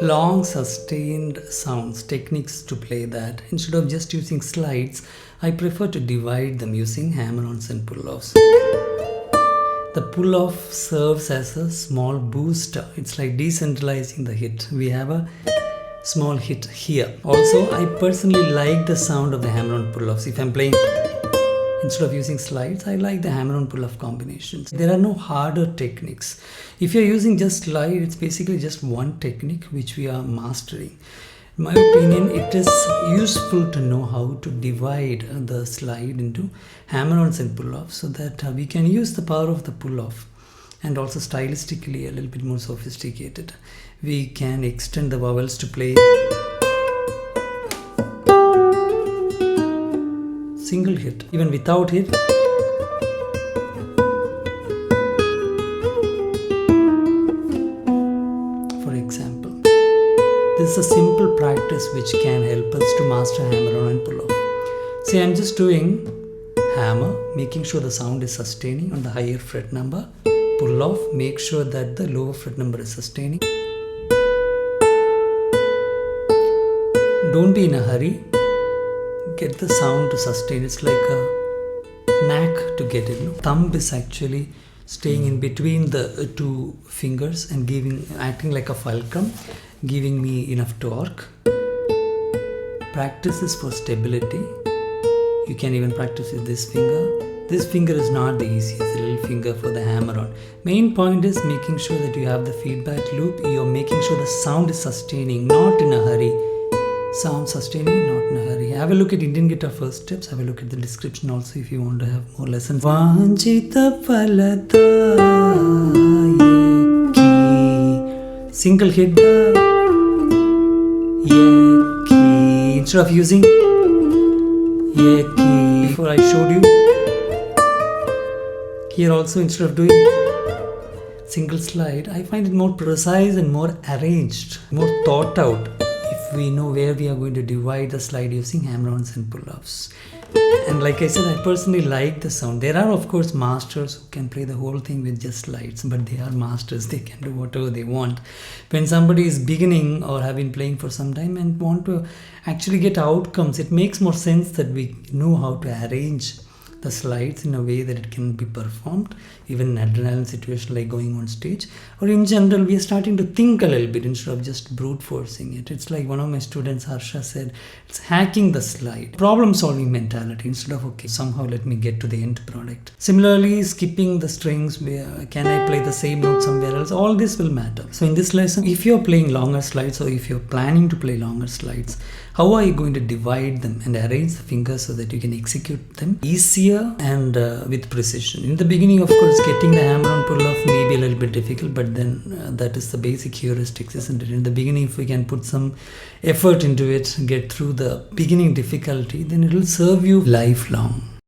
long sustained sounds, techniques to play that. Instead of just using slides, I prefer to divide them using hammer-ons and pull-offs. The pull-off serves as a small booster. It's like decentralizing the hit. We have a small hit here. Also, I personally like the sound of the hammer-on pull-offs. If I'm playing, instead of using slides, I like the hammer-on pull-off combinations. There are no harder techniques. If you're using just slide, it's basically just one technique which we are mastering. In my opinion, it is useful to know how to divide the slide into hammer-ons and pull-offs so that we can use the power of the pull-off, and also stylistically a little bit more sophisticated. We can extend the vowels to play single hit, even without hit. For example, this is a simple practice which can help us to master hammer-on and pull-off. See, I'm just doing hammer, making sure the sound is sustaining on the higher fret number. Pull-off, make sure that the lower fret number is sustaining. Don't be in a hurry. Get the sound to sustain. It's like a knack to get it. Thumb is actually staying in between the two fingers and acting like a fulcrum, giving me enough torque. Practice is for stability. You can even practice with this finger. This finger is not the easiest, the little finger for the hammer-on. Main point is making sure that you have the feedback loop. You're making sure the sound is sustaining, not in a hurry. Sound sustaining, not in a hurry. Have a look at Indian guitar first steps. Have a look at the description also if you want to have more lessons. Vanchita Palata Yeki. Single hit the Yeki. Instead of using Yeki, before I showed you, here also instead of doing single slide, I find it more precise and more arranged, more thought out. We know where we are going to divide the slide using hammer-ons and pull-offs. And like I said, I personally like the sound. There are of course masters who can play the whole thing with just slides, but they are masters. They can do whatever they want. When somebody is beginning or have been playing for some time and want to actually get outcomes, it makes more sense that we know how to arrange the slides in a way that it can be performed, even in an adrenaline situation like going on stage, or in general we are starting to think a little bit instead of just brute forcing it. It's like one of my students, Harsha, said, it's hacking the slide, problem solving mentality, instead of okay, somehow let me get to the end product. Similarly, skipping the strings, where can I play the same note somewhere else, all this will matter. So in this lesson, if you're playing longer slides or if you're planning to play longer slides, how are you going to divide them and arrange the fingers so that you can execute them easier and with precision? In the beginning, of course, getting the hammer-on pull-off may be a little bit difficult, but then that is the basic heuristics, isn't it? In the beginning, if we can put some effort into it, get through the beginning difficulty, then it will serve you lifelong.